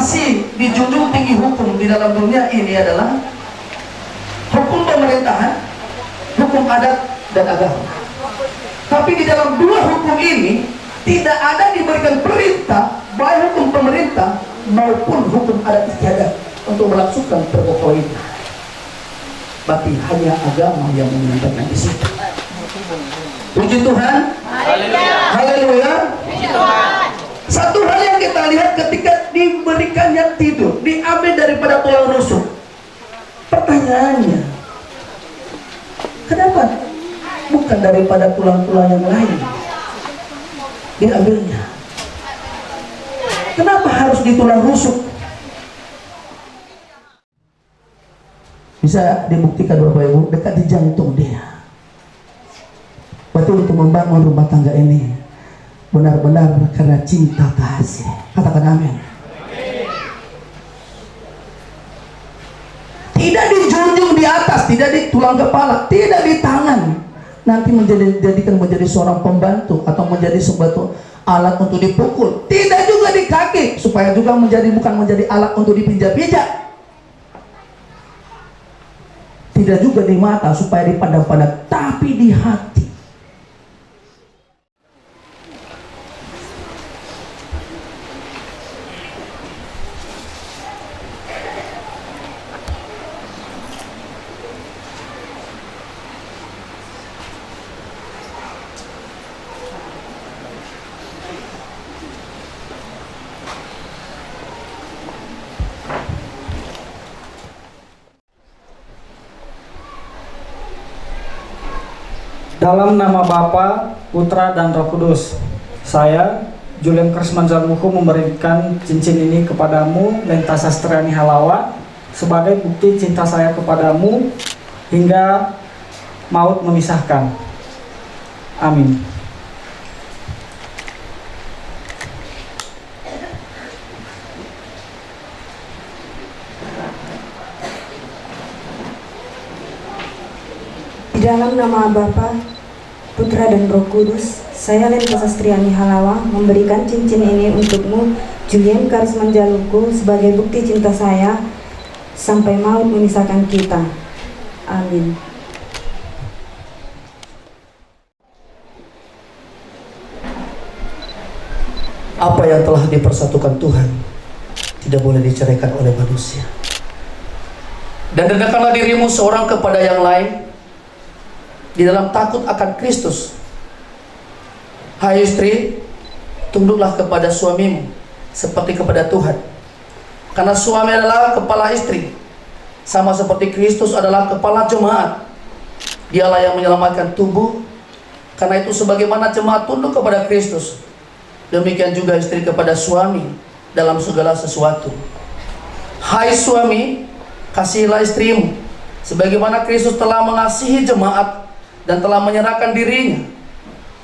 masih dijunjung tinggi hukum di dalam dunia ini adalah hukum pemerintahan, hukum adat, dan agama. Tapi di dalam dua hukum ini tidak ada diberikan perintah baik hukum pemerintah maupun hukum adat istiadat untuk melangsungkan perkawinan. Tapi hanya agama yang menyampaikan di situ. Puji Tuhan. Haleluya. Puji Tuhan. Satu hal yang kita lihat ketika diberikannya tidur, diambil daripada tulang rusuk. Pertanyaannya, kenapa bukan daripada tulang-tulang yang lain diambilnya? Kenapa harus di tulang rusuk? Bisa dibuktikan Bapak Ibu, dekat di jantung dia. Berarti untuk membangun rumah tangga ini benar-benar karena cinta kasih. Katakan amin. Tidak dijunjung di atas, tidak di tulang kepala, tidak di tangan. Nanti menjadikan menjadi seorang pembantu atau menjadi sebuah alat untuk dipukul. Tidak juga di kaki, supaya juga bukan menjadi alat untuk dipijak-pijak. Tidak juga di mata supaya dipandang-pandang, tapi di hati. Dalam nama Bapa, Putra, dan Roh Kudus, saya, Julian Krisman Zamuhu, memberikan cincin ini kepadamu, Lenta Sastriani Halawa, sebagai bukti cinta saya kepadamu hingga maut memisahkan. Amin. Di dalam nama Bapa, Putra, dan Roh Kudus, saya Lenta Sastriani Halawa memberikan cincin ini untukmu, Julian Karisman Jaluku, sebagai bukti cinta saya sampai maut memisahkan kita. Amin. Apa yang telah dipersatukan Tuhan tidak boleh diceraikan oleh manusia. Dan rendahkanlah dirimu seorang kepada yang lain di dalam takut akan Kristus. Hai istri, tunduklah kepada suamimu seperti kepada Tuhan. Karena suami adalah kepala istri, sama seperti Kristus adalah kepala jemaat. Dialah yang menyelamatkan tubuh. Karena itu sebagaimana jemaat tunduk kepada Kristus, demikian juga istri kepada suami dalam segala sesuatu. Hai suami, kasihilah istrimu sebagaimana Kristus telah mengasihi jemaat dan telah menyerahkan dirinya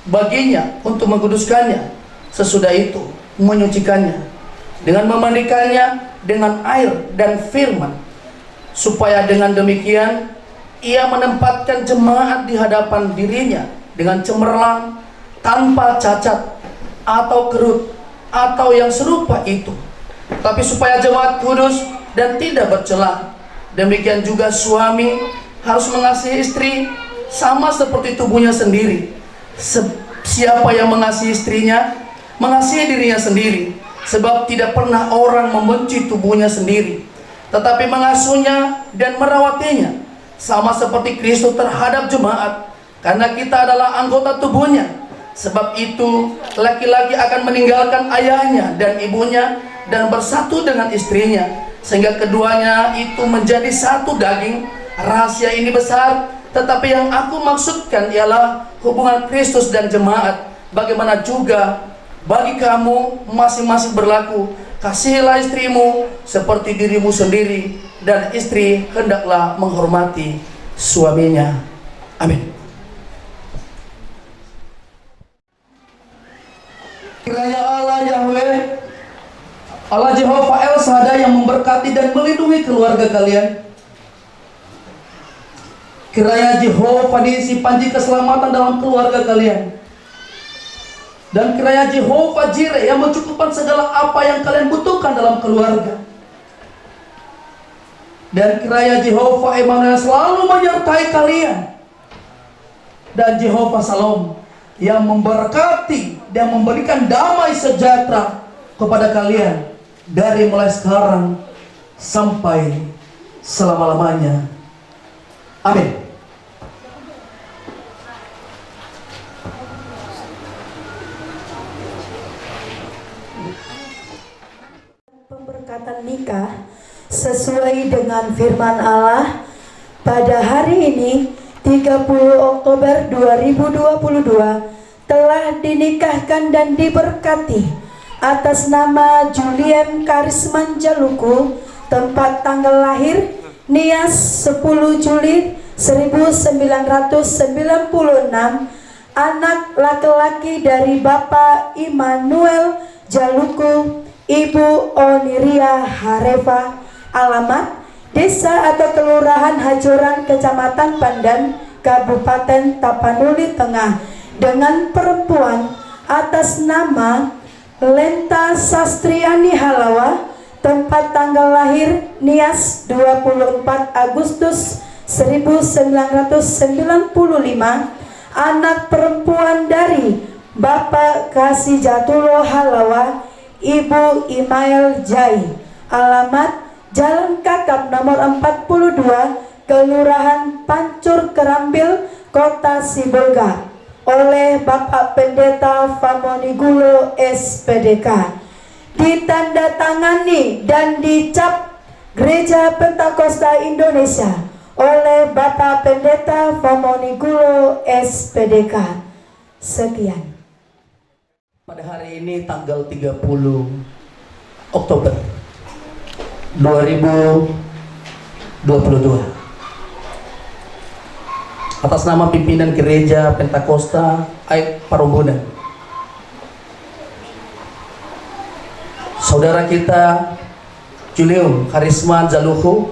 baginya untuk mengkuduskannya, sesudah itu menyucikannya dengan memandikannya dengan air dan firman, supaya dengan demikian ia menempatkan jemaat di hadapan dirinya dengan cemerlang, tanpa cacat atau kerut atau yang serupa itu, tapi supaya jemaat kudus dan tidak bercela. Demikian juga suami harus mengasihi istri sama seperti tubuhnya sendiri. Siapa yang mengasihi istrinya, mengasihi dirinya sendiri. Sebab tidak pernah orang membenci tubuhnya sendiri, tetapi mengasuhnya dan merawatinya, sama seperti Kristus terhadap jemaat, karena kita adalah anggota tubuhnya. Sebab itu laki-laki akan meninggalkan ayahnya dan ibunya dan bersatu dengan istrinya, sehingga keduanya itu menjadi satu daging. Rahasia ini besar, tetapi yang aku maksudkan ialah hubungan Kristus dan jemaat. Bagaimana juga bagi kamu masing-masing berlaku, kasihilah istrimu seperti dirimu sendiri, dan istri hendaklah menghormati suaminya. Amin. Kiranya Allah Yahweh, Allah Jehovah El Shaddai yang memberkati dan melindungi keluarga kalian. Kiranya Jehovah diisi panji keselamatan dalam keluarga kalian. Dan kiranya Jehovah Jireh yang mencukupkan segala apa yang kalian butuhkan dalam keluarga. Dan kiranya Jehovah Emmanuel selalu menyertai kalian. Dan Jehovah Shalom yang memberkati dan memberikan damai sejahtera kepada kalian dari mulai sekarang sampai selama-lamanya. Amin. Pemberkatan nikah sesuai dengan firman Allah pada hari ini 30 Oktober 2022 telah dinikahkan dan diberkati atas nama Julien Karisman Jaluku, tempat tanggal lahir Nias 10 Juli 1996, anak laki-laki dari Bapak Immanuel Jaluku, Ibu Oniria Harefa, alamat Desa atau Kelurahan Hajoran, Kecamatan Pandan, Kabupaten Tapanuli Tengah, dengan perempuan atas nama Lenta Sastriani Halawa, tempat tanggal lahir Nias 24 Agustus 1995, anak perempuan dari Bapak Kasijatulo Halawa, Ibu Imael Jai, alamat Jalan Kakap nomor 42, Kelurahan Pancur Kerambil, Kota Sibolga, oleh Bapak Pendeta Famonigulo SPDK, ditandatangani dan dicap Gereja Pentakosta Indonesia oleh Bapak Pendeta Famonigulo SPDK. Sekian. Pada hari ini tanggal 30 Oktober 2022, atas nama pimpinan Gereja Pentakosta Aik Parumbunan, saudara kita Julien Karisman Jaluku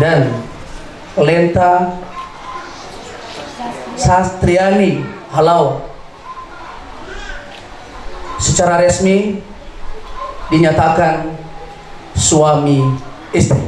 dan Lenta Sastriani Halawa secara resmi dinyatakan suami istri.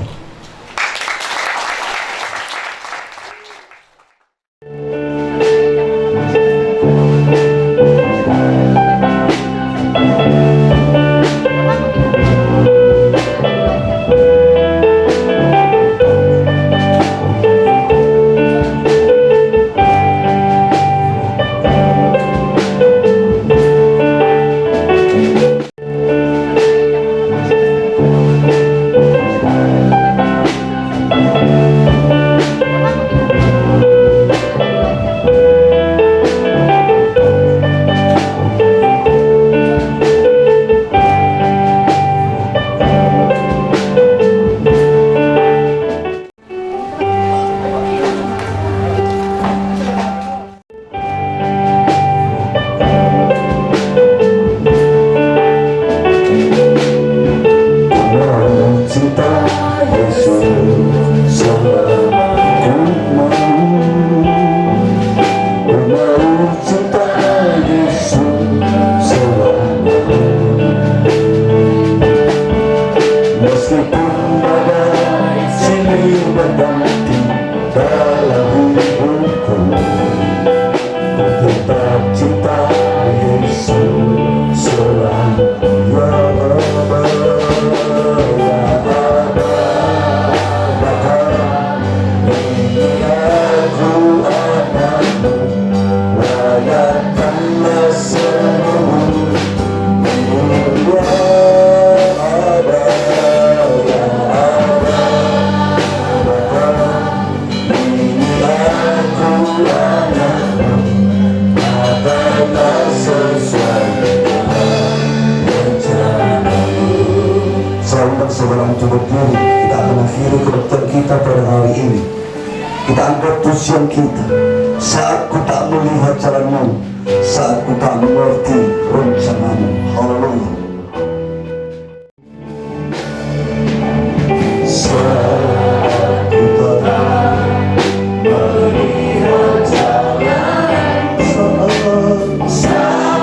Sebelum tubuh diri, kita akan akhiri kebetulan kita pada hari ini. Kita anggap tujuan kita. Saat ku tak melihat jalanmu, saat ku tak mengerti rencanamu. Haleluya. Saat ku tak melihat jalanmu, saat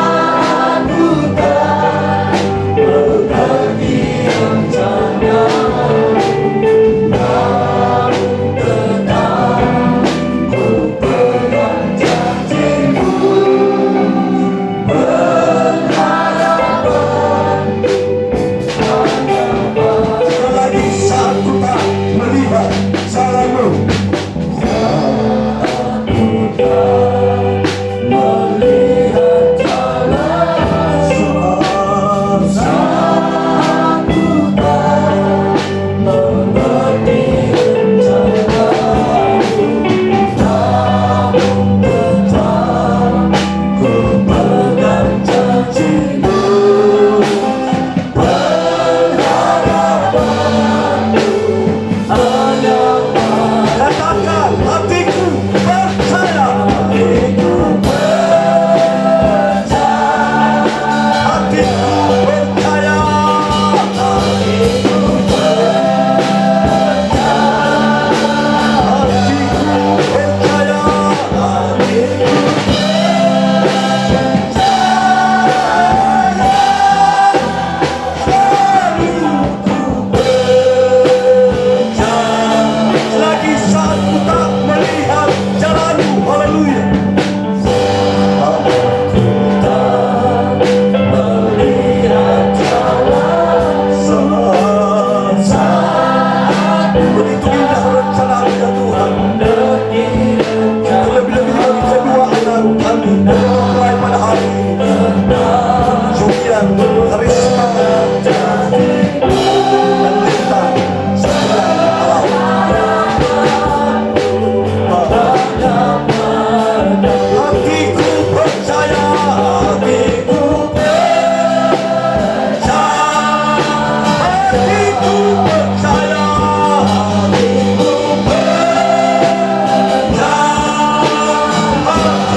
Begitu indah rencana-Mu ya Tuhan. Terlebih-lebih bagi kedua anak kami mulai pada hari ini, Julian Karisma dan Lita Sastriani Halawa. Hatiku percaya, hatiku percaya, hatiku percaya, hatiku percaya, hatiku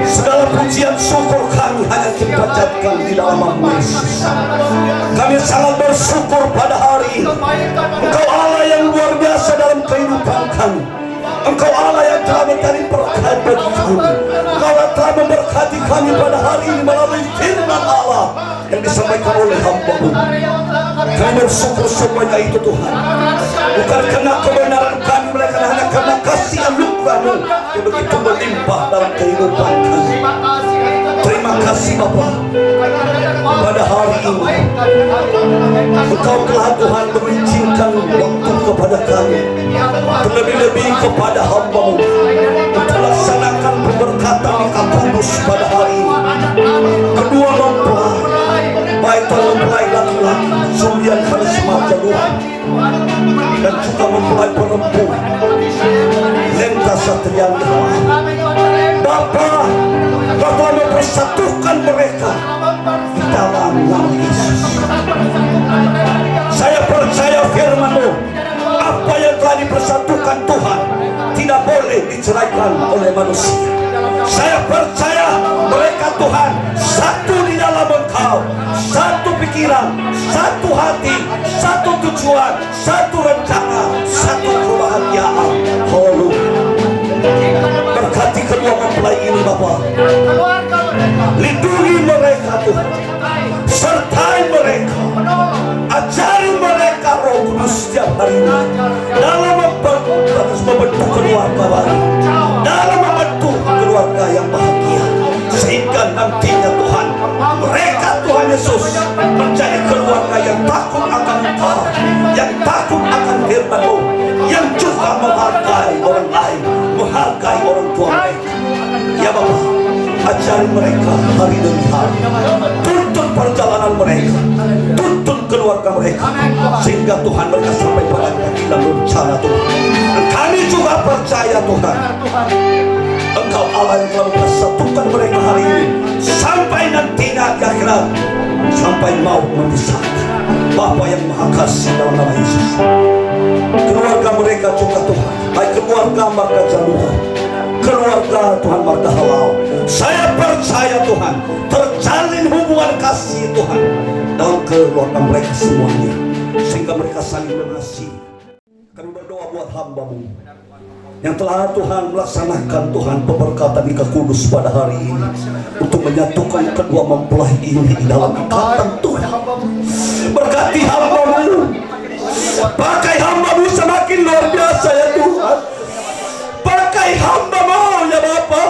segala pujian syukur kami hanya kita panjatkan di dalam nama Yesus. Kami sangat bersyukur pada hari ini. Engkau Allah yang luar biasa dalam kehidupan kami. Engkau Allah yang telah mencari berkat bagi kami. Engkau Allah telah memberkati kami pada hari ini melalui firman Allah yang disampaikan oleh hamba-Mu. Kami bersyukur semuanya itu Tuhan, bukan karena kebenaran kami, melainkan hanya karena kasih anugerah-Mu yang begitu melimpah dalam kehidupan kami. Terima kasih Bapa. Pada hari ini Engkau telah Tuhan mengizinkan waktu kepada kami, terlebih-lebih kepada hamba-Mu untuk melaksanakan pemberkatan di Kudus pada hari ini. Kedua mempelai, baik mempelai laki-laki Julian Karisma Jaluhu dan juga mempelai perempuan Lita Sastriani Halawa. Bapa, Kau telah mempersatukan mereka di dalam nama Yesus. Saya percaya firman-Mu, apa yang telah dipersatukan Tuhan tidak boleh diceraikan oleh manusia. Saya percaya mereka Tuhan satu di dalam Engkau, satu pikiran, satu hati, satu tujuan, satu rencana, satu kebahagiaan. Haleluya. Berkati kedua mempelai ini Bapa, lindungi mereka Tuhan, sertai mereka, ajari mereka Roh Kudus setiap hari dalam membentuk keluarga baru, dalam membentuk keluarga yang bahagia, sehingga nantinya Tuhan mereka Tuhan Yesus menjadi keluarga yang takut akan Engkau, yang takut akan firman-Mu, yang juga menghargai orang lain, menghargai orang tua mereka. Ya Bapa, ajari mereka hari demi hari, tuntun perjalanan mereka, tuntun keluarga mereka, sehingga Tuhan mereka sampai pada keadilan rencana Tuhan. Dan kami juga percaya Tuhan, Engkau Allah yang telah mempersatukan mereka hari ini sampai nantinya di akhirat, sampai maut memisahkan. Bapa yang Maha Kasih, dalam nama Yesus, keluarga mereka juga Tuhan, baik keluarga Marga Jalur, keluarga Tuhan Marga Halau, saya percaya Tuhan terjalin hubungan kasih Tuhan dalam keluarga mereka semuanya, sehingga mereka saling mengasihi. Kami berdoa buat hamba-Mu yang telah Tuhan melaksanakan Tuhan pemberkatan nikah kudus pada hari ini untuk menyatukan kedua mempelai ini di dalam ikatan Tuhan. Berkati hamba-Mu, pakai hamba-Mu semakin luar biasa ya Tuhan. Pakai hamba-Mu ya Bapa,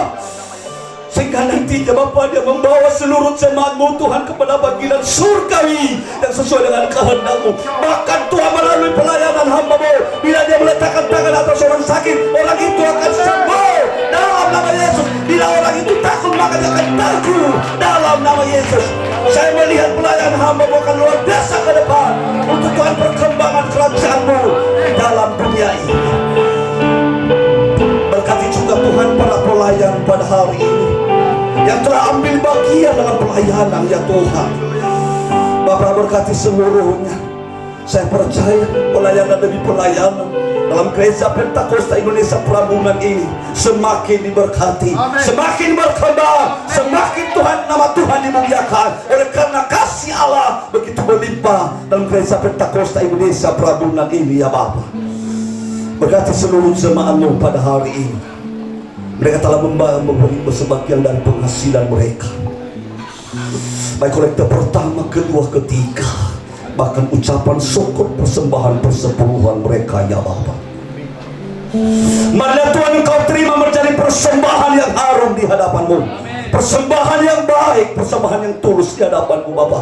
sehingga nantinya Bapa dia membawa seluruh jemaat-Mu Tuhan kepada bagian surgawi yang sesuai dengan kehendak-Mu. Bahkan Tuhan melalui pelayanan hamba-Mu, bila dia meletakkan tangan atas orang sakit, orang itu akan sembuh dalam nama Yesus. Bila orang itu takut, maka dia akan takut dalam nama Yesus. Saya melihat pelayanan hamba-Mu akan luar biasa ke depan untuk Tuhan perkembangan kerajaan-Mu dalam dunia ini. Berkati juga Tuhan para pelayan pada hari ini yang telah ambil bagian dalam pelayanan ya Tuhan. Bapak berkati seluruhnya. Saya percaya pelayanan demi pelayanan dalam Gereja Pentakosta Indonesia Prambunan ini semakin diberkati, semakin berkembang, semakin Tuhan, nama Tuhan dimuliakan oleh karena kasih Allah begitu berlimpah dalam Gereja Pentakosta Indonesia Prambunan ini ya Bapak. Berkati seluruh jemaat-Mu pada hari ini. Mereka telah memberi sebagian dari penghasilan mereka, baik kolektor pertama, kedua, ketiga, bahkan ucapan syukur, persembahan, persepuluhan mereka ya Bapa. Marilah Tuhan Engkau terima menjadi persembahan yang harum di hadapan-Mu, persembahan yang baik, persembahan yang tulus di hadapan-Mu Bapa.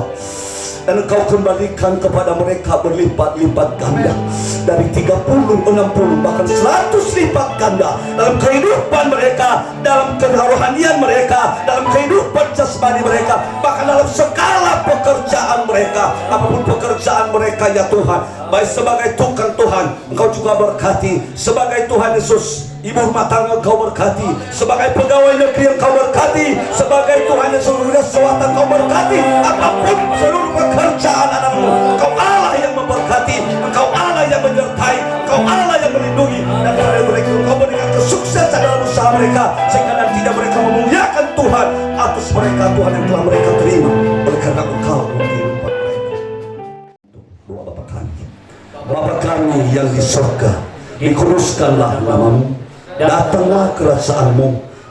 Dan Engkau kembalikan kepada mereka berlipat-lipat ganda, dari 30, 60, bahkan 100 lipat ganda dalam kehidupan mereka, dalam kerohanian mereka, dalam kehidupan jasmani mereka, bahkan dalam segala pekerjaan mereka, apapun pekerjaan mereka ya Tuhan. Baik sebagai tukang Tuhan, Engkau juga berkati. Sebagai Tuhan Yesus, ibu rumah tangga Engkau berkati. Sebagai pegawai negeri Engkau berkati. Sebagai Tuhan Yesus, seluruh swasta Engkau berkati. Apapun seluruh pekerjaan anak-Mu, Engkau Allah yang memberkati, Engkau Allah yang menyertai, Engkau Allah yang melindungi. Dan dari mereka Engkau berikan kesuksesan dalam usaha mereka, sehingga nantinya mereka memuliakan Tuhan atas mereka Tuhan yang telah mereka terima oleh karena Engkau kehidupan mereka. Doa Bapa kami, Bapa kami yang di surga, dikuduskanlah nama-Mu, datanglah kerajaan-Mu,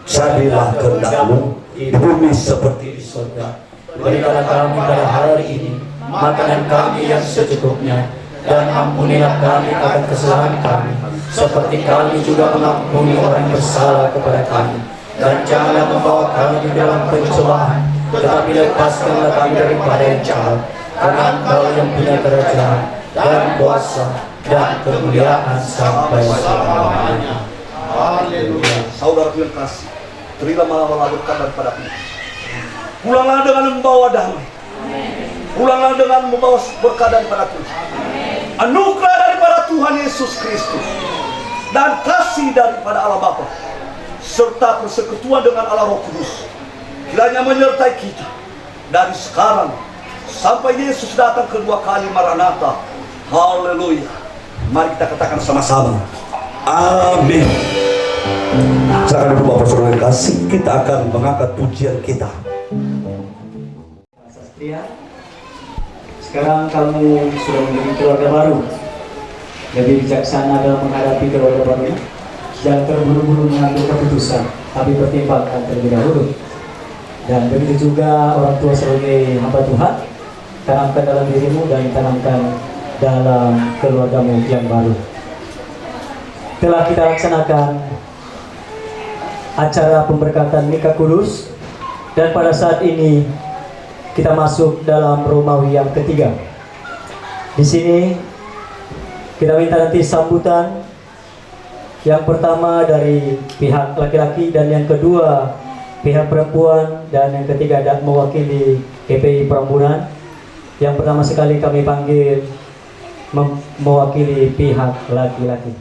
jadilah kehendak-Mu di bumi seperti di surga. Berikanlah kami pada hari ini makanan kami yang secukupnya, dan ampunilah kami akan kesalahan kami, seperti kami juga mengampuni orang yang bersalah kepada kami. Dan janganlah membawa kami di dalam pencobaan, tetapi lepaskanlah kami daripada yang jahat. Karena Engkau yang punya kerajaan dan kuasa dan kemuliaan sampai selama-lamanya. Haleluya. Saudara yang kasih, terimalah berkat daripada Tuhan. Pulanglah dengan membawa damai. Pulanglah dengan membawa berkat daripada Tuhan. Anugerah daripada Tuhan Yesus Kristus dan kasih daripada Allah Bapa serta persekutuan dengan Allah Roh Kudus kiranya menyertai kita dari sekarang sampai Yesus datang kedua kali Maranatha. Haleluya. Mari kita katakan sama-sama, amin. Silakan Bapak Saudara yang kasih, kita akan mengangkat pujian kita. Sastria, sekarang kamu sudah menjadi keluarga baru, lebih bijaksana dalam menghadapi keluarga baru. Jangan terburu-buru mengambil keputusan, tapi pertimbangkan terlebih dahulu. Dan begitu juga orang tua sebagai hamba Tuhan, tanamkan dalam dirimu dan tanamkan dalam keluargamu yang baru. Telah kita laksanakan acara pemberkatan nikah kudus, dan pada saat ini kita masuk dalam Romawi yang ketiga. Di sini kita minta nanti sambutan yang pertama dari pihak laki-laki, dan yang kedua pihak perempuan, dan yang ketiga dan mewakili GPI Prambunan. Yang pertama sekali kami panggil mewakili pihak laki-laki.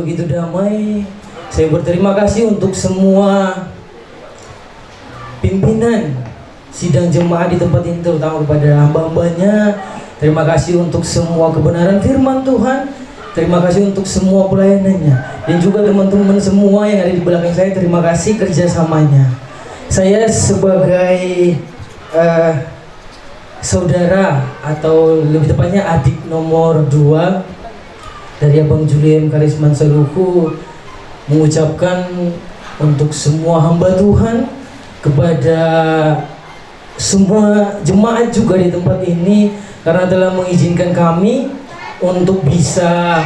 begitu damai. Saya berterima kasih untuk semua pimpinan sidang jemaat di tempat ini, terutama kepada hamba-hambanya. Terima kasih untuk semua kebenaran firman Tuhan. Terima kasih untuk semua pelayanannya. Dan juga teman-teman semua yang ada di belakang saya, terima kasih kerjasamanya. Saya sebagai saudara, atau lebih tepatnya adik nomor 2 dari Abang Julian Karisman Saluku, mengucapkan untuk semua hamba Tuhan, kepada semua jemaat juga di tempat ini, karena telah mengizinkan kami untuk bisa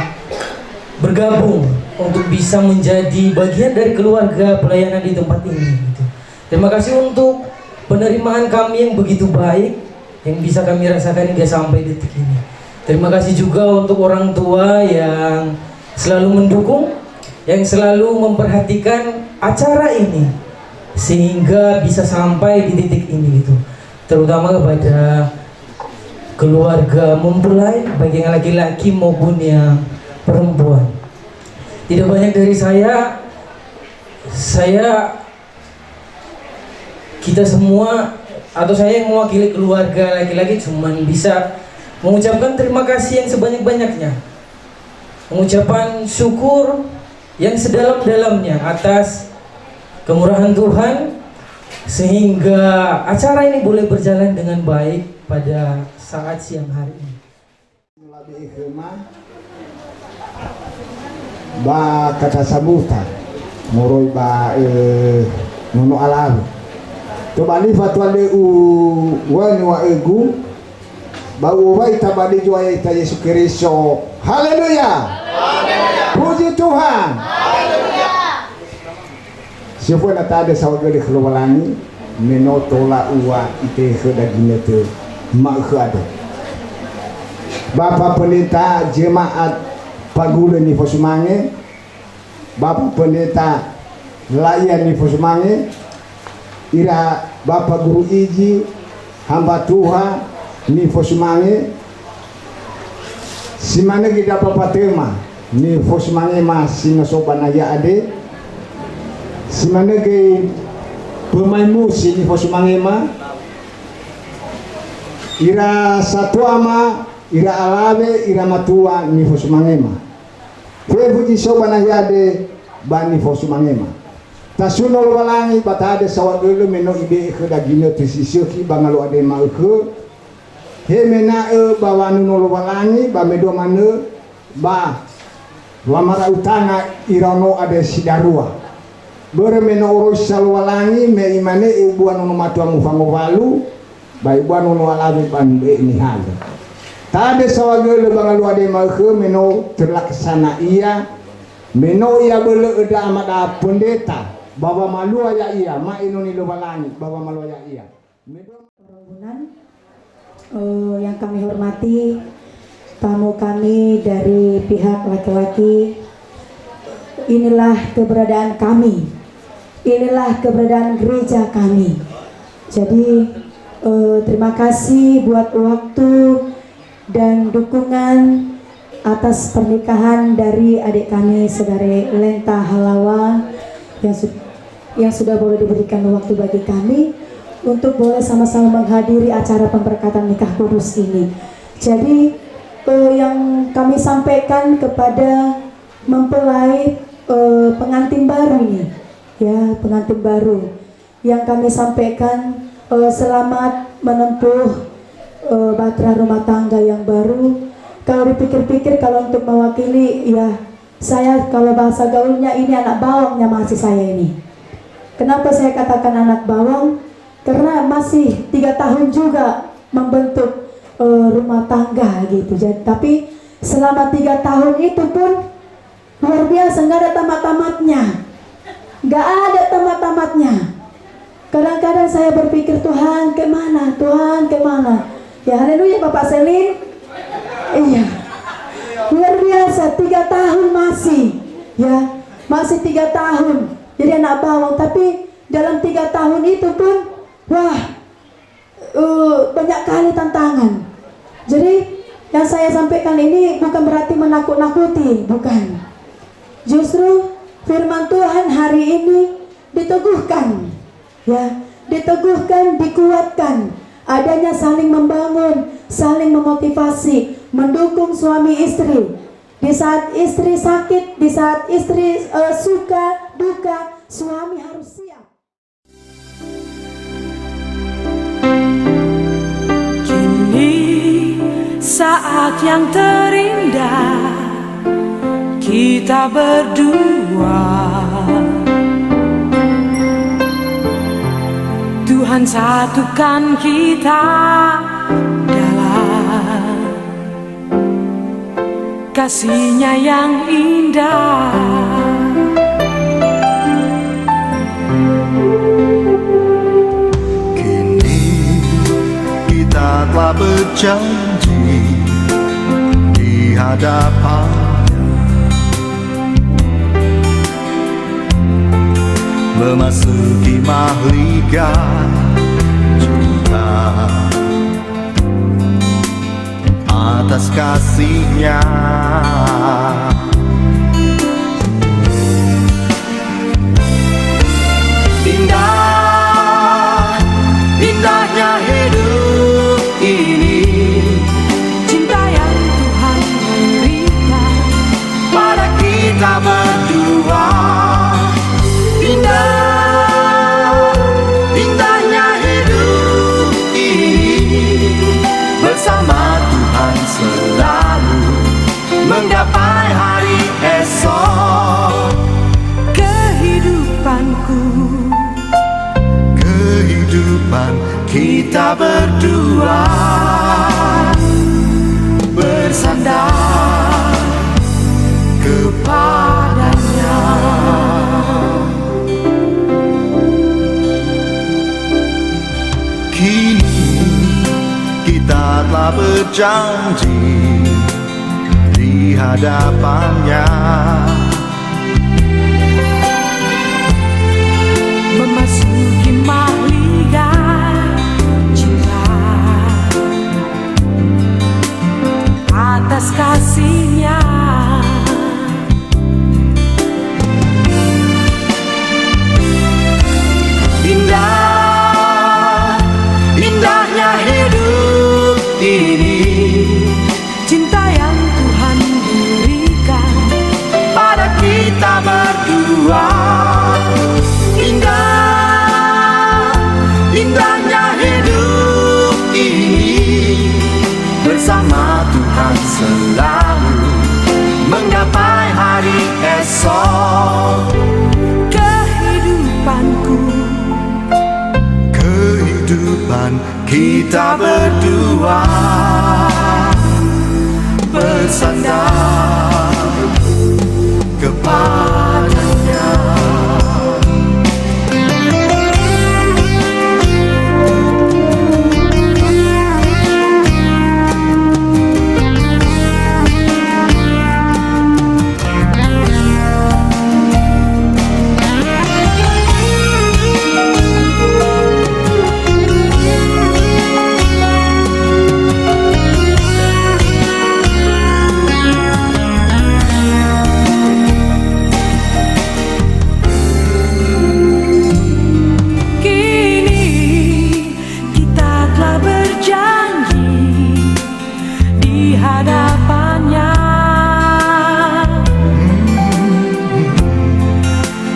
bergabung, untuk bisa menjadi bagian dari keluarga pelayanan di tempat ini gitu. Terima kasih untuk penerimaan kami yang begitu baik, yang bisa kami rasakan hingga sampai detik ini. Terima kasih juga untuk orang tua yang selalu mendukung, yang selalu memperhatikan acara ini sehingga bisa sampai di titik ini gitu. Terutama kepada keluarga mempelai, baik yang laki-laki maupun yang perempuan. Tidak banyak dari saya kita semua, atau saya yang mewakili keluarga laki-laki, cuman bisa mengucapkan terima kasih yang sebanyak-banyaknya, mengucapkan syukur yang sedalam-dalamnya atas kemurahan Tuhan, sehingga acara ini boleh berjalan dengan baik pada saat siang hari ini. Ba kata sabuta moroi ba nono alawi to bani fatwa de wani wa egu ba wa ita badi jua ita Yesus Kristus. Haleluya. Puji Tuhan. Haleluya. Siapa nak ada sahaja di keluarangi menotola uwa ite khada ginete mak khada. Bapak pendeta jemaat Pagula ni Fosumange, Bapak pendeta layan ni Fosumange, ira Bapak guru iji hamba Tuhan ni Fosumange, simana kita Bapak tema ni Fosumange masih nasobanaya ade, simana ke pemain musik ni Fosumange ma, ira satu ama, ira alawe, ira matua ni Fosumange ma. Kwebuji soba na yade bani Fosumangema. Tasuno walangi batade sawagelo meno ide ke dagino tisisyoki bangalo ade mauke. He mena bawanu no walangi ba medo mane ba lamara utanga irano ade sidarua. Bere meno oros salwalangi me imane ibuan no matua mufango walu ba ibuan no alawi bande ini hal. Tade sawagelo bangalo ade mauke meno terlaksana iya meno ia bele eda amada pendeta bawa malu aya iya ma inoni lowalangi bawa malu aya iya Rombongan yang kami hormati, tamu kami dari pihak laki-laki, inilah keberadaan kami, inilah keberadaan gereja kami. Jadi terima kasih buat waktu dan dukungan atas pernikahan dari adik kami saudari Lenta Halawa yang sudah boleh diberikan waktu bagi kami untuk boleh sama-sama menghadiri acara pemberkatan nikah kudus ini. Jadi yang kami sampaikan kepada mempelai pengantin baru ini, ya pengantin baru, yang kami sampaikan selamat menempuh bahtera rumah tangga yang baru. Kalau dipikir-pikir, kalau untuk mewakili, ya saya kalau bahasa gaulnya ini anak bawangnya masih saya ini. Kenapa saya katakan anak bawang? Karena masih 3 tahun juga membentuk rumah tangga gitu. Jadi, tapi selama 3 tahun itu pun luar biasa, nggak ada tamat-tamatnya, nggak ada tamat-tamatnya. Kadang-kadang saya berpikir, Tuhan kemana, Tuhan kemana? Ya haleluya Bapak Selin. Iya, luar biasa, 3 tahun masih, ya masih 3 tahun jadi anak bawang. Tapi dalam 3 tahun itu pun, wah, banyak kali tantangan. Jadi yang saya sampaikan ini bukan berarti menakut-nakuti, bukan. Justru firman Tuhan hari ini diteguhkan, ya, diteguhkan, dikuatkan, adanya saling membangun, saling memotivasi, mendukung suami istri. Di saat istri sakit, di saat istri suka, duka, suami harus siap. Kini saat yang terindah kita berdua, Tuhan satukan kita dalam kasih-Nya yang indah. Kini kita telah berjanji di hadapan-Nya, memasuki mahligai cinta atas kasih-Nya. Indah, indahnya hidup ini, Cinta yang Tuhan berikan pada kita berdua. Indah, indahnya hidup ini, bersama Tuhan selalu menggapai hari esok. Kehidupan kita berdua bersandar kepada-Nya. Kini kita telah berjanji di hadapan-Nya, memasuki mahligai cinta atas kasih-Nya. indah, indahnya hidup ini, Cinta yang Tuhan berikan pada kita berdua. Indah, indahnya hidup ini, bersama Tuhan selalu menggapai hari esok. Kehidupan kita berdua bersandar kepada-Nya.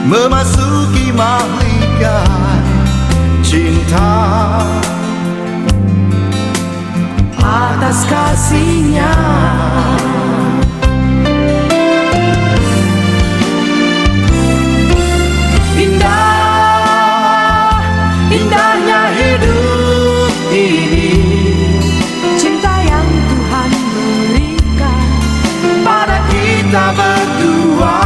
Memasuki mahligai cinta atas kasih-Nya. Indah, indahnya hidup ini, cinta yang Tuhan berikan pada kita berdua.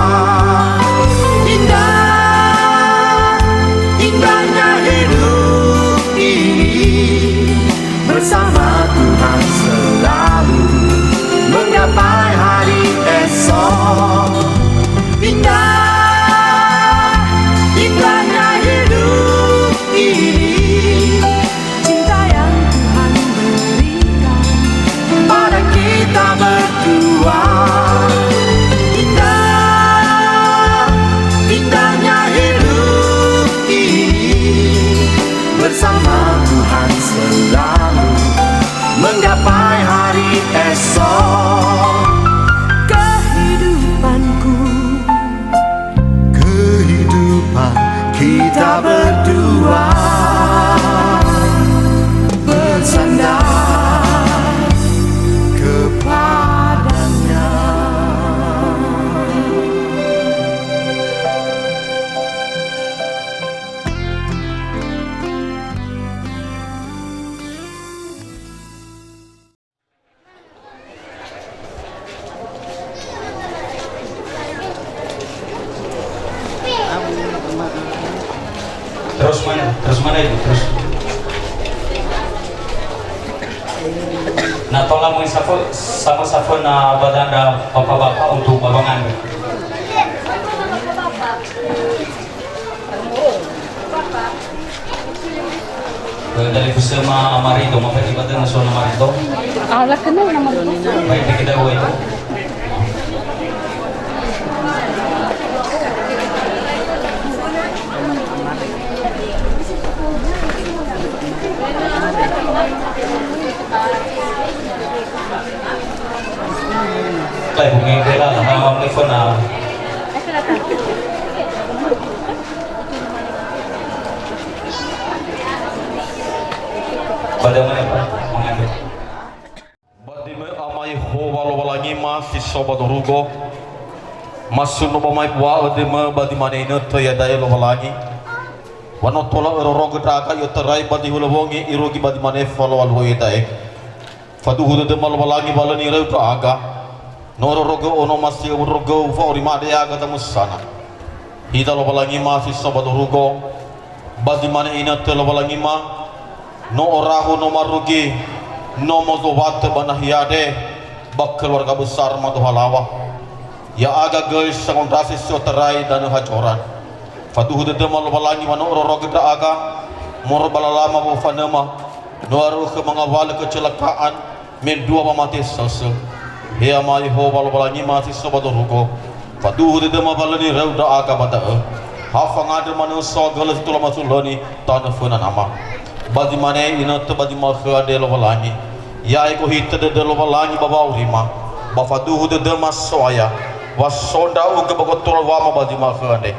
Indahnya hidup ini, bersama Tuhan selalu Terus mana itu? Terus. Nah, tolong sama na badanda bapak-bapak untuk babangan. Dari bersama Amarito, mau pergi pada nasional Amarito. Allah kenal nama itu. Baik kita itu. Lại một ngày đây là cái phần nào pada mana Pak mengambil badime amai ho walo walangi ma si sobat rugo masun no bamai wa adime badimane ino to ya dai lo walangi wano tola ro gedaka yo terai badi hulawongi irogi badimane follow al hoyetae fadu hudu de mal walangi balani reu to aga noro rogo ono masih rogo fauri made aga tamusana hida lo walangi ma si sobat rugo badimane ino to lo walangi ma no orahu no marugi no mozowat banahiade bak keluarga besar maduhalawa ya aga guys sangon rasi soterai dan hacoran fatuhu de demal walangi mano ororo geda aga mor balalama bu fanema no aru ke mengawal kecelakaan men dua mamati sose he amai ho walangi mati sobadorugo fatuhu de demal balani reuda aga bada hafa ngade manu so galas tulama suloni tanafuna nama badi mane inat badi makha de lo walangi ya iko hit de lo walangi baba urima bafaduhu de mas soaya wasonda u ke bagotul wa ma badi makha de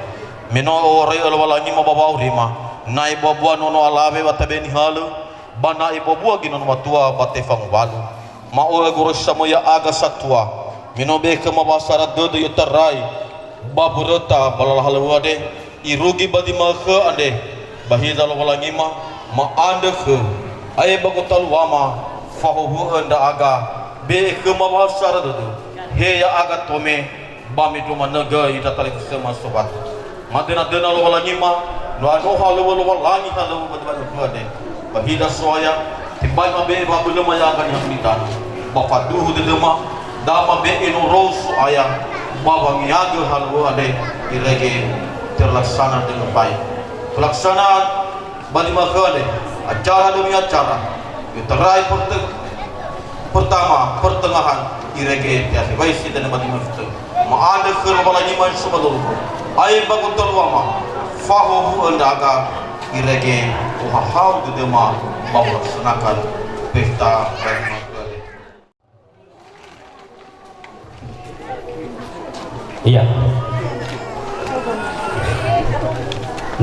mino ore lo walangi ma baba urima nai babua nono alawe watabeni halu bana ibobua ginon matua batefang walu ma o guru samoya aga satwa mino be ke ma basara de yutarai baburota balal de irugi badi makha ande bahida lo walangi ma anda ke ay bagotal wama fahu anda aga be ke mawasara du he ya aga tome bami tu managa ita tali sema sobat madena dena lo walangi ma no ano halu lo walangi halu badban kuade bahida soya tibai ma be babu lema ya kan yang ditan bafaduhu de lema dama be ino ros aya bawang yaga halu ade irege terlaksana dengan baik pelaksanaan bali makhale acara demi acara terai pertama pertengahan irege tiasi baisi dan bali makhale ma anda khir balani man subadul ay bagutul wama fahu andaga irege uhahau dema bawa senakan pesta makhale iya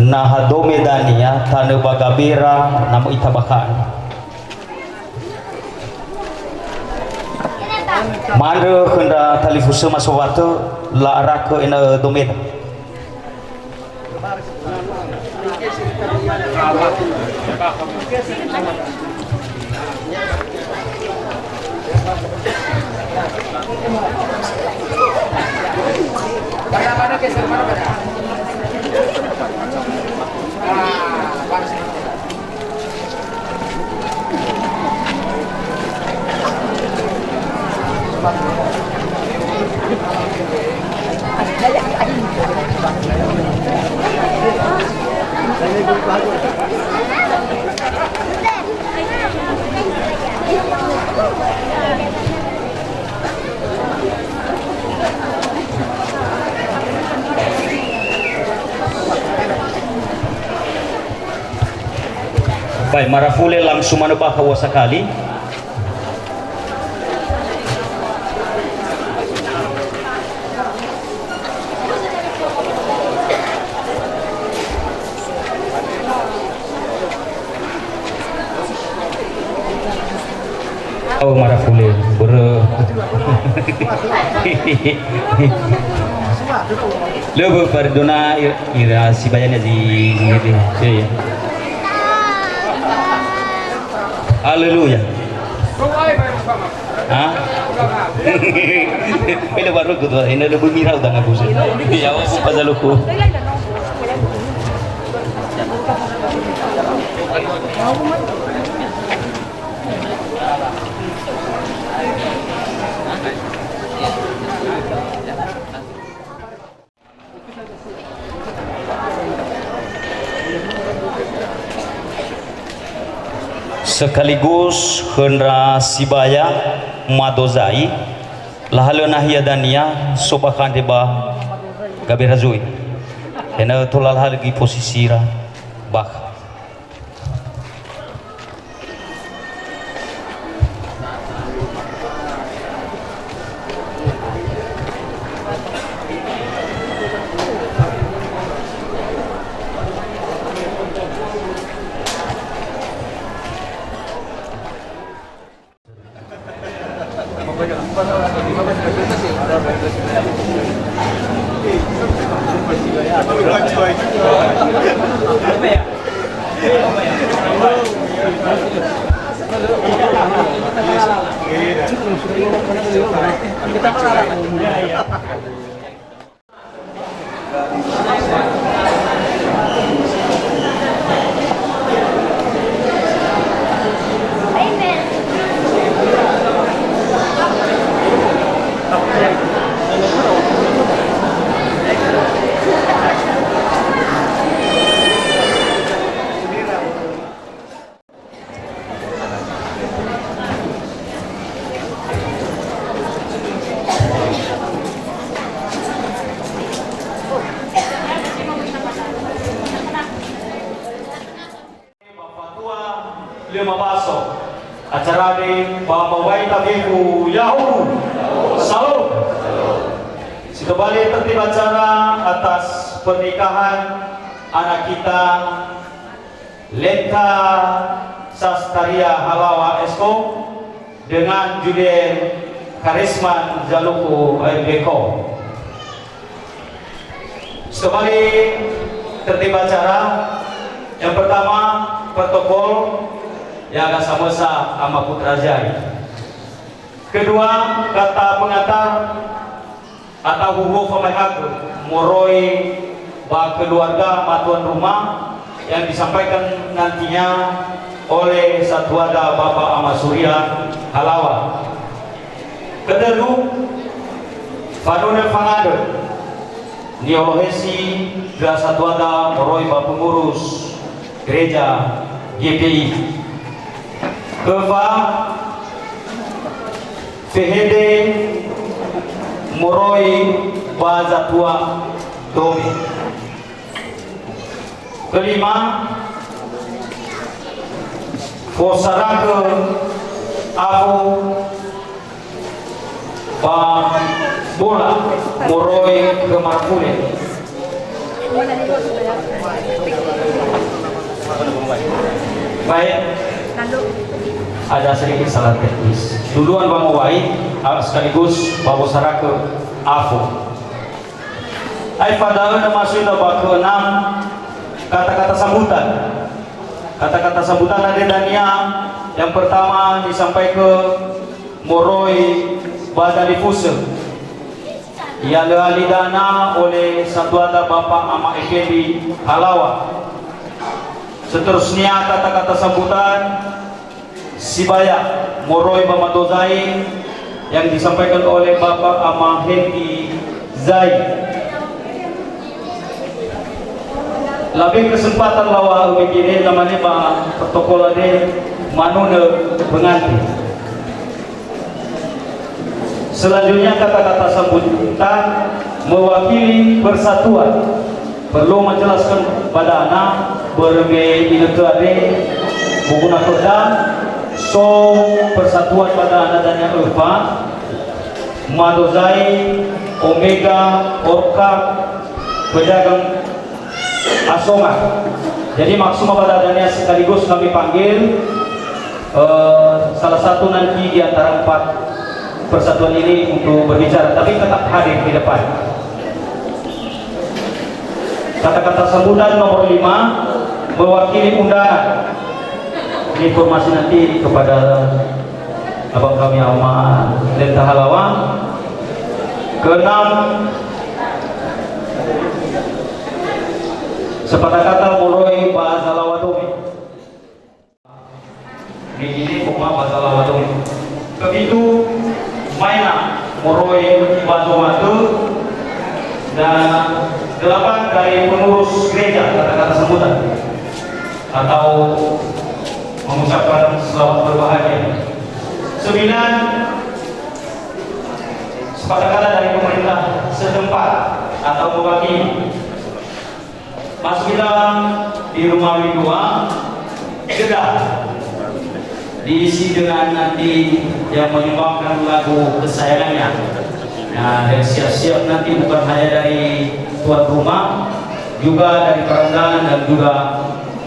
nah domedania tane bagabira namu itabakan mande kenda talifuse masowatu la arake ina domeda Mana geser mana pada baik marafule langsung manubah kawasakali oh marafule ber lebih perdona ira si bayanya di sini haleluya ah pele baru gitu ini ada bumira udah ngaku sih ya aku pas luku sekaligus hendra sibaya madozai lahaleunah yadania sobakan deba gaberazui ena tolal halgi posisira bah lima baso acara di Bawai Tabiku Yahoo Salut. Kembali tertib acara atas pernikahan anak kita Lenta Sastaria Halawa Esko dengan Julien Karisman Jaluku Beko. Kembali tertib acara yang pertama protokol yang agak sama sama Putra Jai. Kedua, kata pengantar atau huhu pemahag moroi bak keluarga matuan rumah yang disampaikan nantinya oleh Satwada Bapak Ahmad Surya Halawa. Kedua, Fanune Fangade Niolohesi Satwada moroi Bapak Pengurus Gereja GPI. Keva Fehede Moroi Bazatua Domi. Kelima, Fosarake Afu Ba Bola Moroi Kemarfule. Baik, ada sedikit salah teknis. Duluan Bang Wai sekaligus Bapak Sarake Afu. Ai pada masuk bab ke-6 kata-kata sambutan. Kata-kata sambutan ada dania. Yang pertama disampaikan Moroi Badali Fuse. Ia lealidana oleh Satwada Bapak Ama Effendi Halawa. Seterusnya kata-kata sambutan Sibaya Moroi Bamadozai yang disampaikan oleh Bapak Ama Hendi Zai. Lebih kesempatan lawa begini namanya Pak protokol ada manune pengantin. Selanjutnya kata-kata sambutan mewakili persatuan. Perlu menjelaskan pada anak berbagai inekade menggunakan kodam so persatuan pada anak dan yang lupa Madozai Omega Orka pedagang Asonga. Jadi maksud pada adanya sekaligus kami panggil salah satu nanti di antara 4 persatuan ini untuk berbicara, tapi tetap hadir di depan. Kata-kata sambutan nomor 5 mewakili undangan. Informasi nanti kepada abang kami Ahmad Lenta Halawa. Ke-6 sepatah kata Moroi Bahasa Lawadomi. Roy Bantu dan 8 dari pengurus gereja, kata-kata sambutan atau mengucapkan selamat berbahagia. 9 kata-kata dari pemerintah setempat atau mewakili. Mas kita di rumah Widua sudah diisi dengan nanti yang menyumbangkan lagu kesayangannya. Nah, dan siap-siap nanti bukan hanya dari tuan rumah, juga dari perantauan dan juga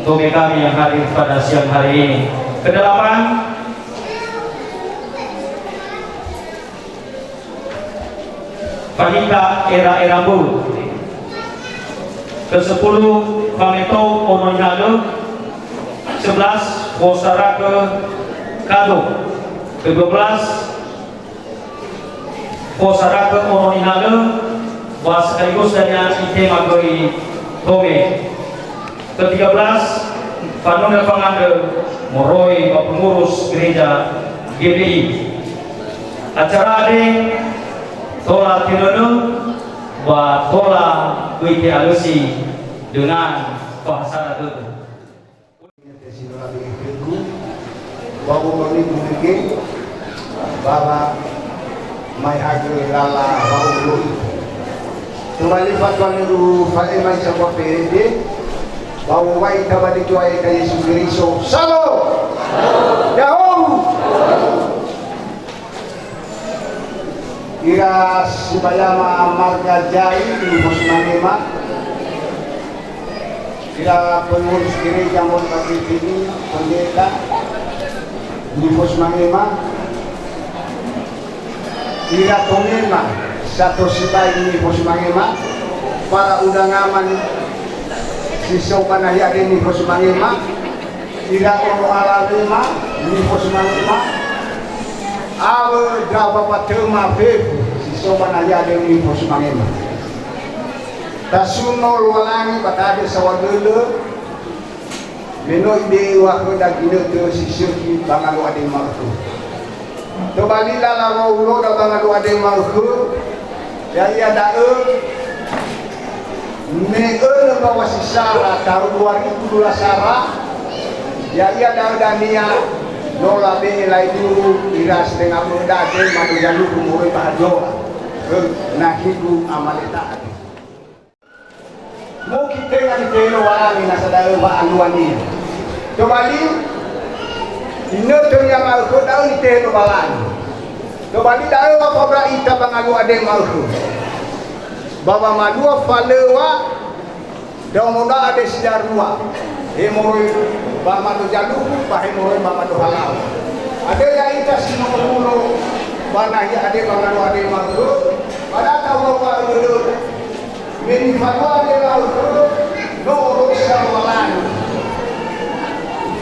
toge kami yang hadir pada siang hari ini. Ke-8 Pahita era bulu. Ke-10 Pameto Onoinale. 11 Posarake Kado. Ke-12 Posarake Onoinale sekaligus dengan Ite Magoi Tome. Ke-13 Panona Pangande Moroi pengurus gereja GBI. Acara ade tola tinono wa tola kuiti alusi dengan bahasa itu. Bawa mami mungkin bawa mai agri lala bawa kembali fatwa niru fai mai sama PD bawa wai tabadi tuai kai sugeriso salo yahoo ira sibayama marga jai di Musmanema ira pengurus gereja mon pagi ini pendeta di Musmanema ira Tongema satu sibai di Musmanema para undangan sisau panaya di Musmanema ira ono alalema di Musmanema awe jawa patema bebu sisau panaya di Musmanema tasuno lualangi batade sawadele meno ide waktu dagine te sisirki bangalu ade marfu to balila la rawlo da bangalu ade marfu ya iya dae me ele bawa sisara tahun 2012 sara ya iya dae dania nola be lai dulu iras dengan muda de madu jalu kumoi pahajo nahidu amalita mau kita yang telo walami na sadaro ba aluani kembali ino yang malko daun ni telo walani kembali daun ba pobra ita bangalu ade malko baba madua falewa daun mona ade sidarua hemoi ba madu jalu ba hemoi ba madu halal ade ya ita sino kulo bana ya ade bangalu ade malko pada tahu ba dulu Meni fatwa adalah no urusan malan.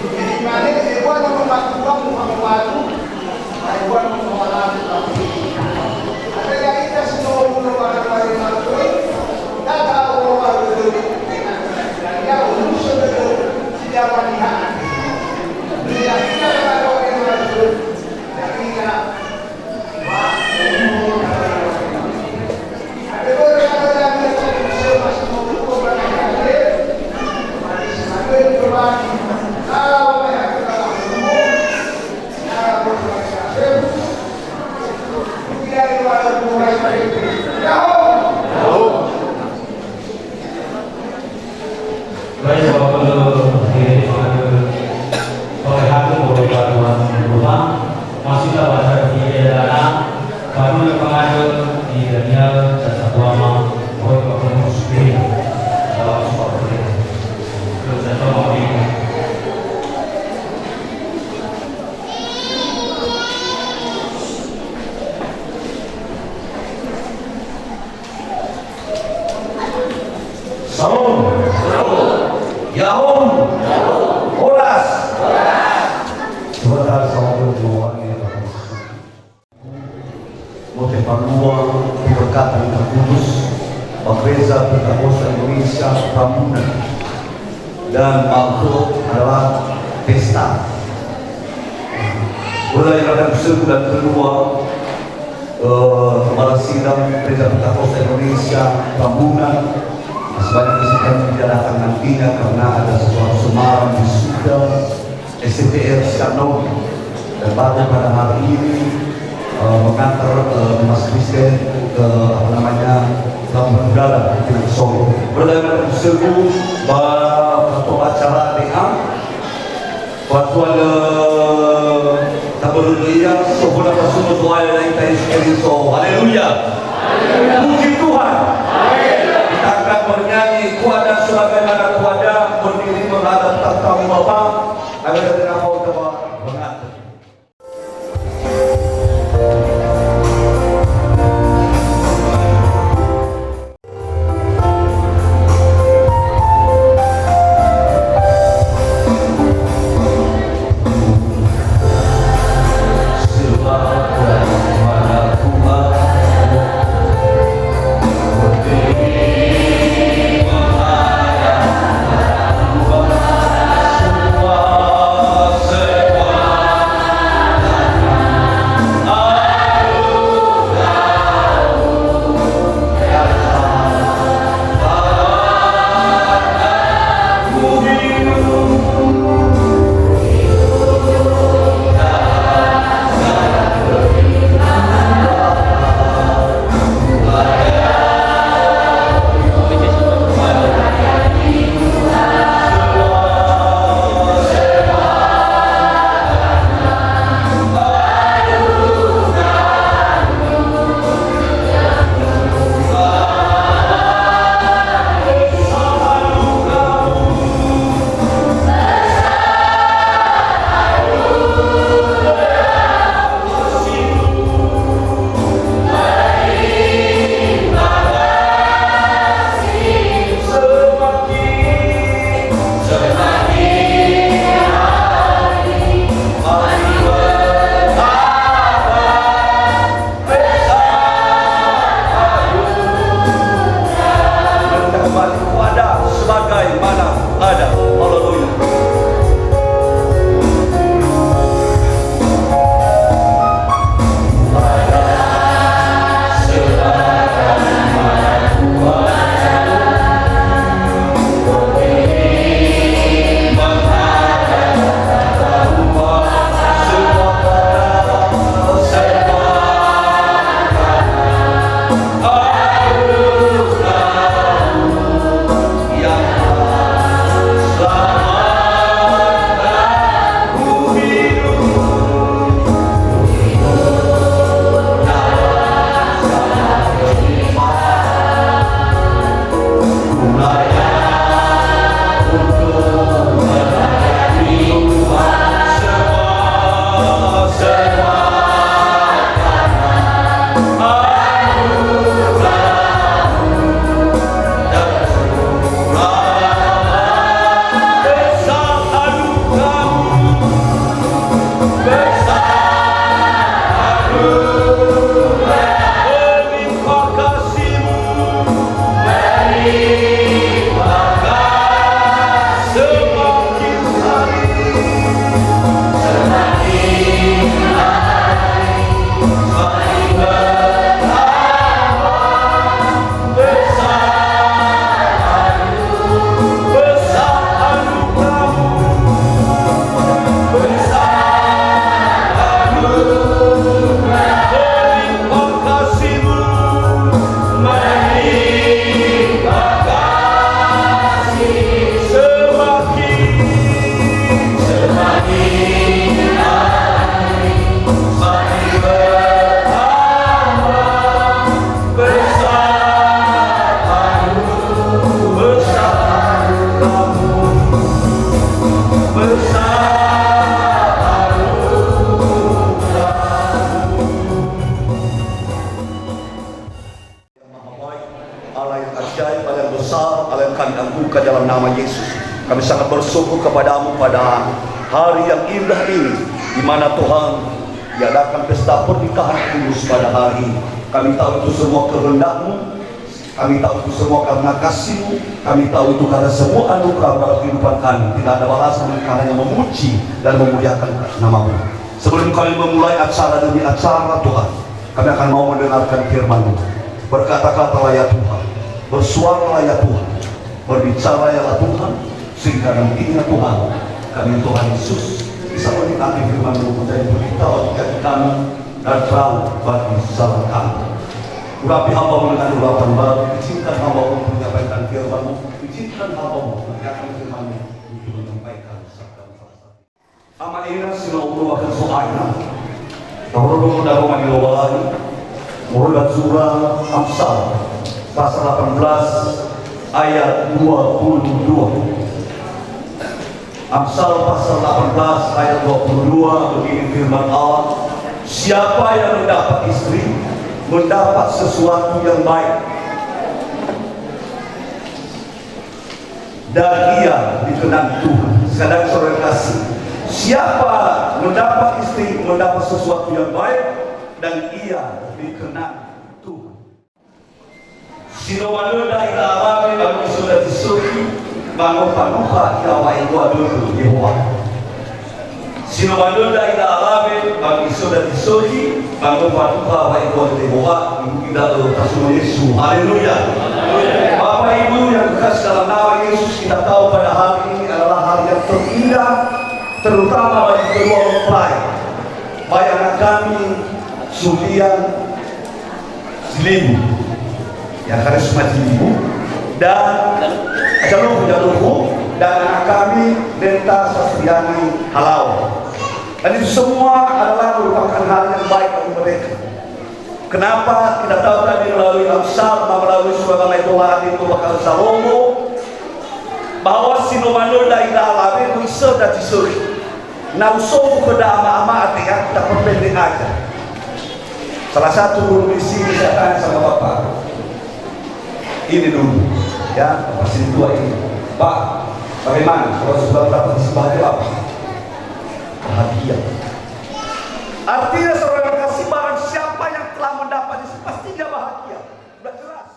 Jadi mana ibuan membantu membantu, ibuan membantu. Ada yang kita semua membantu membantu. Tak tahu orang itu. Dia urusan itu tidak melihat. Dia tidak tahu membantu. Tapi dia dan makhluk adalah pesta. Mulai pada bulan kedua Kepala Sidang Gereja Pentakosta Indonesia Rambunan, sebanyak kesempatan tidak datang nantinya karena ada sesuatu semalam di Suda STR Siano, dan baru pada hari ini mengantar Mas Kristen ke Labuan Udara di Solo. Berdasarkan tersebut bahwa acara DA Watuan Taburuliyah Sohuna Rasulullah Doa yang kita sekali so. Haleluya. Puji Tuhan. Kita akan bernyanyi kuada sebagaimana kuada berdiri menghadap tahta Bapa agar kita mau dapat mengatur. Ke dalam nama Yesus, kami sangat bersyukur kepadamu pada hari yang indah ini, di mana Tuhan diadakan pesta pernikahan kudus pada hari ini. Kami tahu itu semua kehendak-Mu, kami tahu itu semua karena kasih-Mu, kami tahu itu karena semua anugerah dalam kehidupan kami. Tidak ada balasan karena memuji dan memuliakan nama-Mu. Sebelum kami memulai acara demi acara Tuhan, Kami akan mau mendengarkan firman-Mu. Berkata-katalah ya Tuhan, bersuaralah ya Tuhan, berbicara ya Tuhan, sehingga nantinya Tuhan, kami Tuhan Yesus bisa menikmati firman-Mu menjadi berita bagi kami dan terang bagi jalan kami. Urapi hamba-Mu dengan urapan baru, izinkan hamba-Mu menyampaikan firman-Mu, izinkan hamba-Mu menyampaikan firman-Mu untuk menyampaikan sabda-sabda. Amal ini sinau akan soalnya. Tahun dari rumah dilawani, mulai surah Amsal pasal 18 ayat 22. Amsal pasal 18 ayat 22 begini firman Allah, siapa yang mendapat istri mendapat sesuatu yang baik dan ia dikenang Tuhan. Sekadang saudara kasih, siapa mendapat istri mendapat sesuatu yang baik dan ia dikenang Tuhan. Sino manuda ila arabe bagi sudah disuruh bangun panuha ya wa iwa dulu Yehova. Sino manuda ila arabe bagi sudah disuruh bangun panuha wa iwa Yehova. Kita tasuma Yesus. Haleluya. Bapak Ibu yang dikasih dalam nama Yesus, kita tahu pada hari ini adalah hari yang terindah, terutama bagi kedua mempelai, baik anak kami Sulian Silimu, yang karisma Silimu, dan Jaluhu, dan anak kami Lenta Sastriani Halau. Dan itu semua adalah merupakan hal yang baik bagi mereka. Kenapa? Kita tahu tadi melalui Amsal, melalui surah Al-Tuhan itu bakal Salomo, bahwa sinomano dari dalam itu sudah disuri. Nah, usul ke ama-ama artinya kita perpendek aja. Salah satu guru di sini saya tanya sama Bapak, ini dulu, ya, masih tua ini, Pak, bagaimana kalau sudah dapat disembah apa? Bahagia. Artinya saudara kasih, barang siapa yang telah mendapat itu pasti dia bahagia. Sudah jelas.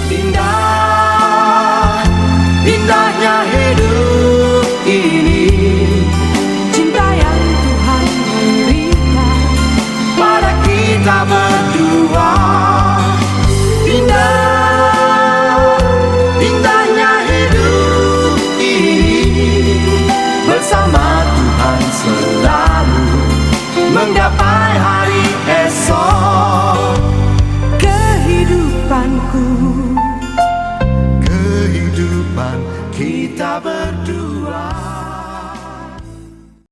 Indah, indahnya hidup ini, cinta yang Tuhan berikan pada kita berdua. Indah, indahnya hidup ini, bersama Tuhan selalu menggapai hari esok. Kehidupan kita berdua.